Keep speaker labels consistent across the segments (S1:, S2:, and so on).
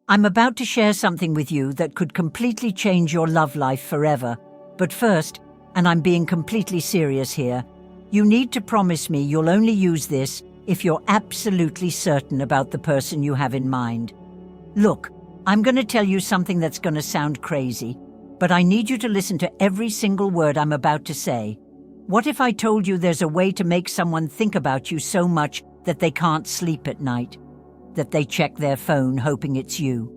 S1: I'm about to share something with you that could completely change your love life forever. But first, and I'm being completely serious here, you need to promise me you'll only use this if you're absolutely certain about the person you have in mind. Look, I'm going to tell you something that's going to sound crazy, but I need you to listen to every single word I'm about to say. What if I told you there's a way to make someone think about you so much that they can't sleep at night? That they check their phone hoping it's you?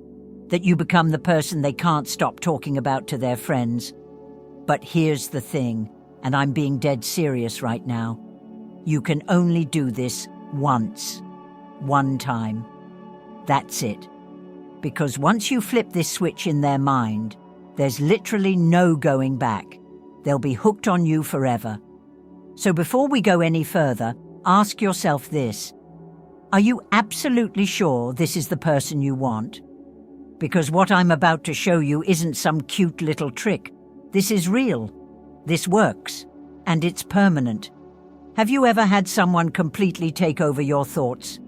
S1: That you become the person they can't stop talking about to their friends? But here's the thing, and I'm being dead serious right now. You can only do this once. One time. That's it. Because once you flip this switch in their mind, there's literally no going back. They'll be hooked on you forever. So before we go any further, ask yourself this. Are you absolutely sure this is the person you want? Because what I'm about to show you isn't some cute little trick. This is real. This works. And it's permanent. Have you ever had someone completely take over your thoughts?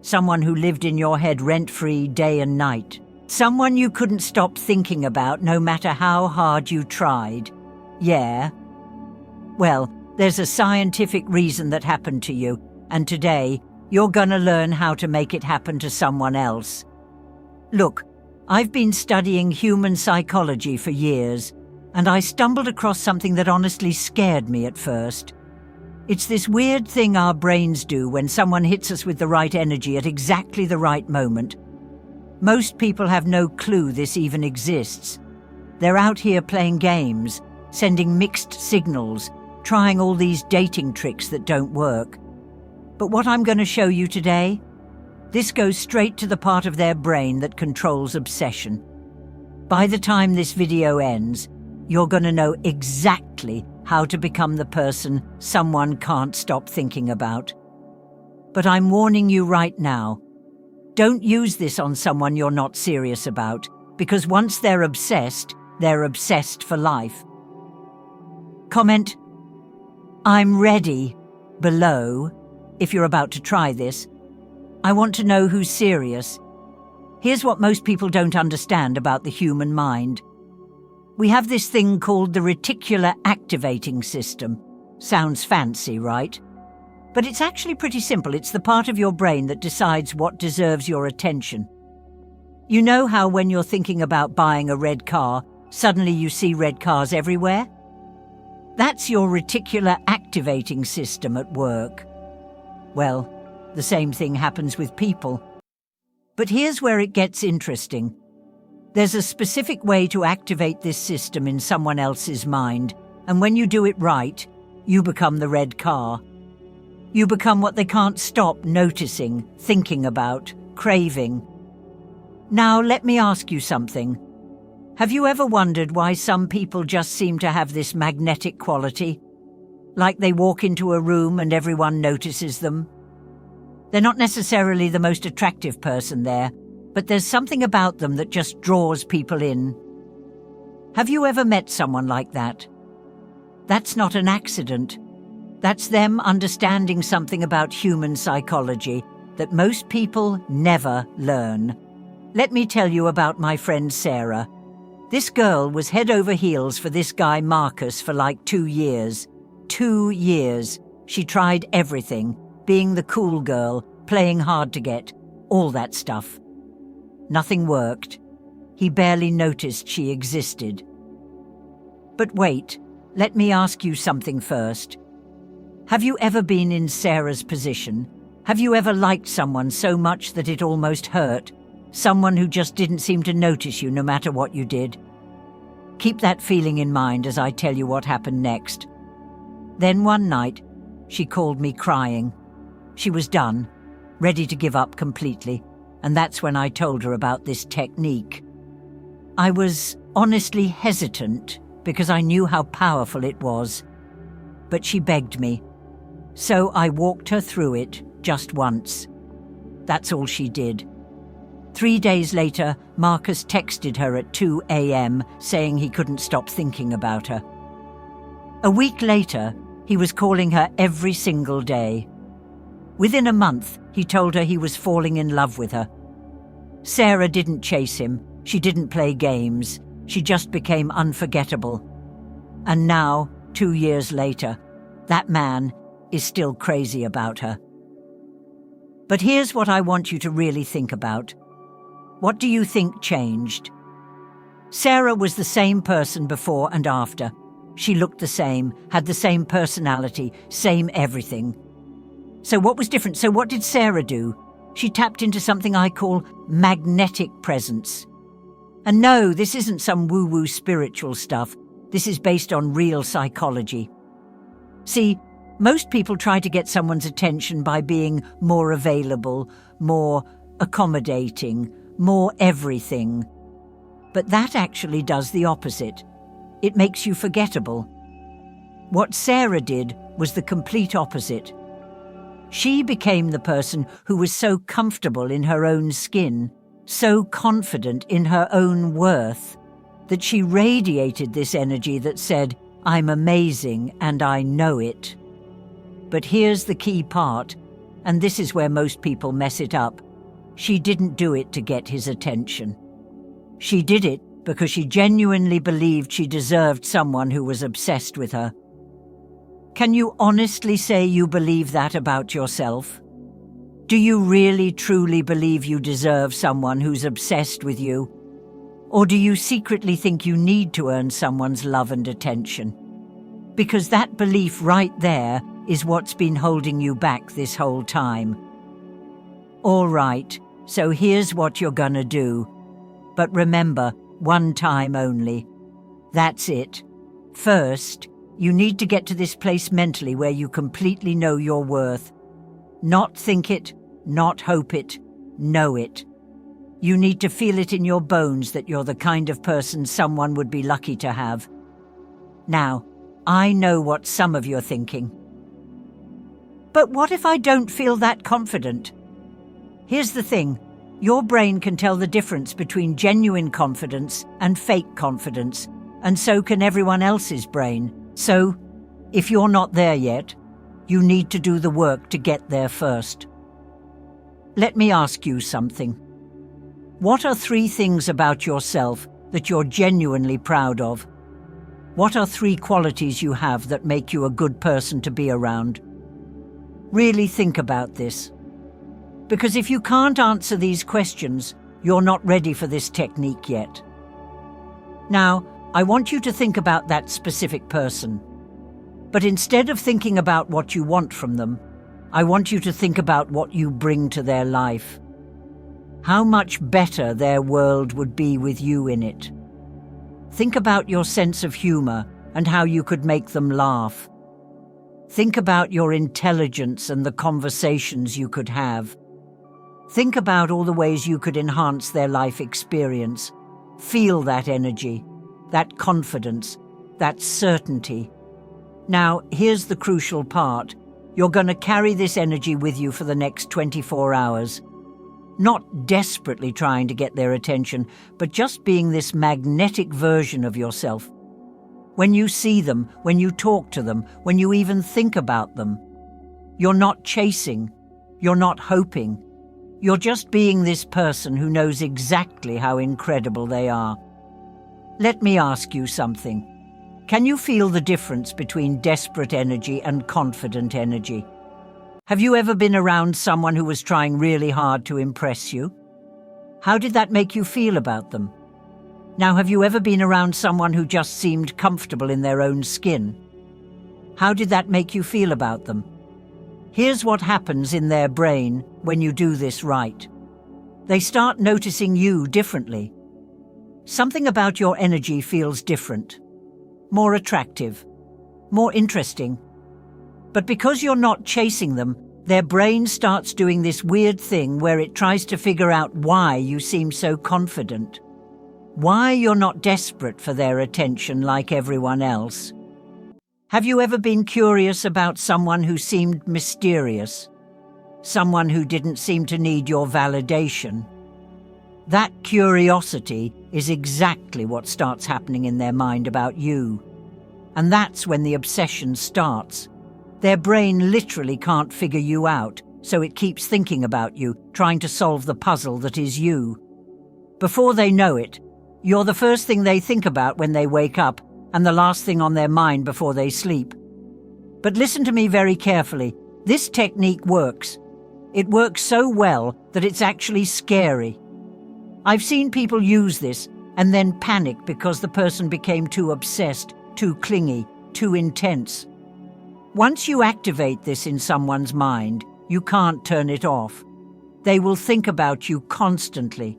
S1: Someone who lived in your head rent-free day and night? Someone you couldn't stop thinking about no matter how hard you tried? Yeah? Well, there's a scientific reason that happened to you, and today, you're gonna learn how to make it happen to someone else. Look, I've been studying human psychology for years, and I stumbled across something that honestly scared me at first. It's this weird thing our brains do when someone hits us with the right energy at exactly the right moment. Most people have no clue this even exists. They're out here playing games, sending mixed signals, trying all these dating tricks that don't work. But what I'm going to show you today, this goes straight to the part of their brain that controls obsession. By the time this video ends, you're going to know exactly how to become the person someone can't stop thinking about. But I'm warning you right now, don't use this on someone you're not serious about, because once they're obsessed for life. Comment, "I'm ready," below, if you're about to try this. I want to know who's serious. Here's what most people don't understand about the human mind. We have this thing called the reticular activating system. Sounds fancy, right? But it's actually pretty simple. It's the part of your brain that decides what deserves your attention. You know how when you're thinking about buying a red car, suddenly you see red cars everywhere? That's your reticular activating system at work. Well, the same thing happens with people. But here's where it gets interesting. There's a specific way to activate this system in someone else's mind, and when you do it right, you become the red car. You become what they can't stop noticing, thinking about, craving. Now, let me ask you something. Have you ever wondered why some people just seem to have this magnetic quality? Like they walk into a room and everyone notices them? They're not necessarily the most attractive person there, but there's something about them that just draws people in. Have you ever met someone like that? That's not an accident. That's them understanding something about human psychology that most people never learn. Let me tell you about my friend Sarah. This girl was head over heels for this guy Marcus for like 2 years. 2 years. She tried everything, being the cool girl, playing hard to get, all that stuff. Nothing worked. He barely noticed she existed. But wait, let me ask you something first. Have you ever been in Sarah's position? Have you ever liked someone so much that it almost hurt? Someone who just didn't seem to notice you no matter what you did? Keep that feeling in mind as I tell you what happened next. Then one night, she called me crying. She was done, ready to give up completely, and that's when I told her about this technique. I was honestly hesitant because I knew how powerful it was, but she begged me. So I walked her through it just once. That's all she did. 3 days later, Marcus texted her at 2 a.m. saying he couldn't stop thinking about her. A week later, he was calling her every single day. Within a month, he told her he was falling in love with her. Sarah didn't chase him. She didn't play games. She just became unforgettable. And now, 2 years later, that man is still crazy about her. But here's what I want you to really think about. What do you think changed? Sarah was the same person before and after. She looked the same, had the same personality, same everything. So what was different? So what did Sarah do? She tapped into something I call magnetic presence. And no, this isn't some woo-woo spiritual stuff. This is based on real psychology. See, most people try to get someone's attention by being more available, more accommodating, more everything. But that actually does the opposite. It makes you forgettable. What Sarah did was the complete opposite. She became the person who was so comfortable in her own skin, so confident in her own worth, that she radiated this energy that said, "I'm amazing and I know it." But here's the key part, and this is where most people mess it up. She didn't do it to get his attention. She did it because she genuinely believed she deserved someone who was obsessed with her. Can you honestly say you believe that about yourself? Do you really truly believe you deserve someone who's obsessed with you? Or do you secretly think you need to earn someone's love and attention? Because that belief right there is what's been holding you back this whole time. All right, so here's what you're gonna do. But remember, one time only. That's it. First, you need to get to this place mentally where you completely know your worth. Not think it, not hope it, know it. You need to feel it in your bones that you're the kind of person someone would be lucky to have. Now, I know what some of you are thinking. But what if I don't feel that confident? Here's the thing. Your brain can tell the difference between genuine confidence and fake confidence, and so can everyone else's brain. So, if you're not there yet, you need to do the work to get there first. Let me ask you something. What are 3 things about yourself that you're genuinely proud of? What are 3 qualities you have that make you a good person to be around? Really think about this. Because if you can't answer these questions, you're not ready for this technique yet. Now, I want you to think about that specific person. But instead of thinking about what you want from them, I want you to think about what you bring to their life. How much better their world would be with you in it. Think about your sense of humor and how you could make them laugh. Think about your intelligence and the conversations you could have. Think about all the ways you could enhance their life experience. Feel that energy, that confidence, that certainty. Now, here's the crucial part. You're going to carry this energy with you for the next 24 hours. Not desperately trying to get their attention, but just being this magnetic version of yourself. When you see them, when you talk to them, when you even think about them, you're not chasing, you're not hoping. You're just being this person who knows exactly how incredible they are. Let me ask you something. Can you feel the difference between desperate energy and confident energy? Have you ever been around someone who was trying really hard to impress you? How did that make you feel about them? Now, have you ever been around someone who just seemed comfortable in their own skin? How did that make you feel about them? Here's what happens in their brain when you do this right. They start noticing you differently. Something about your energy feels different, more attractive, more interesting. But because you're not chasing them, their brain starts doing this weird thing where it tries to figure out why you seem so confident. Why you're not desperate for their attention like everyone else. Have you ever been curious about someone who seemed mysterious? Someone who didn't seem to need your validation? That curiosity is exactly what starts happening in their mind about you. And that's when the obsession starts. Their brain literally can't figure you out, so it keeps thinking about you, trying to solve the puzzle that is you. Before they know it, you're the first thing they think about when they wake up and the last thing on their mind before they sleep. But listen to me very carefully. This technique works. It works so well that it's actually scary. I've seen people use this and then panic because the person became too obsessed, too clingy, too intense. Once you activate this in someone's mind, you can't turn it off. They will think about you constantly.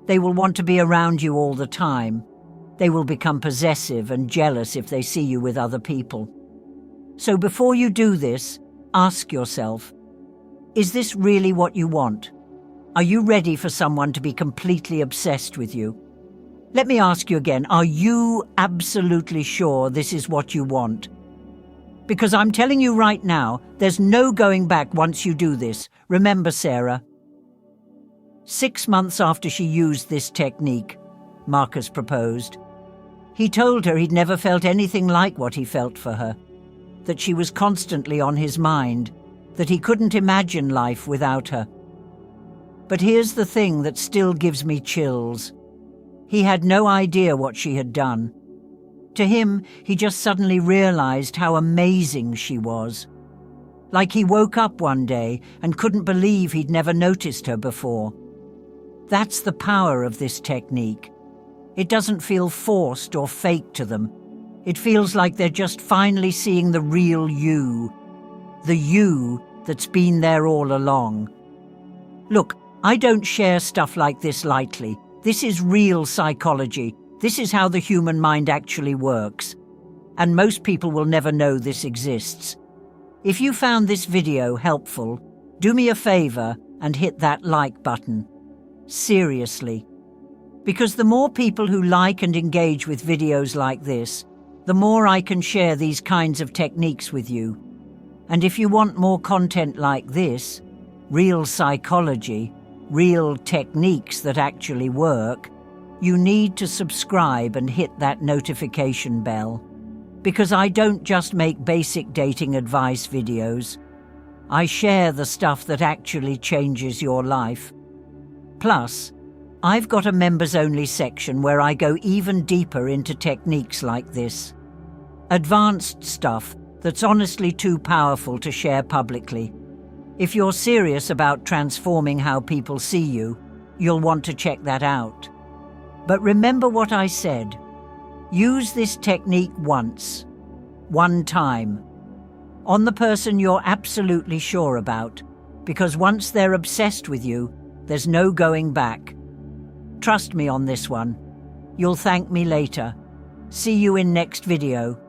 S1: They will want to be around you all the time. They will become possessive and jealous if they see you with other people. So before you do this, ask yourself, is this really what you want? Are you ready for someone to be completely obsessed with you? Let me ask you again, are you absolutely sure this is what you want? Because I'm telling you right now, there's no going back once you do this. Remember Sarah. 6 months after she used this technique, Marcus proposed. He told her he'd never felt anything like what he felt for her, that she was constantly on his mind, that he couldn't imagine life without her. But here's the thing that still gives me chills. He had no idea what she had done. To him, he just suddenly realized how amazing she was. Like he woke up one day and couldn't believe he'd never noticed her before. That's the power of this technique. It doesn't feel forced or fake to them. It feels like they're just finally seeing the real you. The you that's been there all along. Look, I don't share stuff like this lightly. This is real psychology. This is how the human mind actually works. And most people will never know this exists. If you found this video helpful, do me a favor and hit that like button. Seriously. Because the more people who like and engage with videos like this, the more I can share these kinds of techniques with you. And if you want more content like this, real psychology, real techniques that actually work, you need to subscribe and hit that notification bell. Because I don't just make basic dating advice videos. I share the stuff that actually changes your life. Plus, I've got a members-only section where I go even deeper into techniques like this. Advanced stuff that's honestly too powerful to share publicly. If you're serious about transforming how people see you, you'll want to check that out. But remember what I said. Use this technique once. One time. On the person you're absolutely sure about. Because once they're obsessed with you, there's no going back. Trust me on this one. You'll thank me later. See you in next video.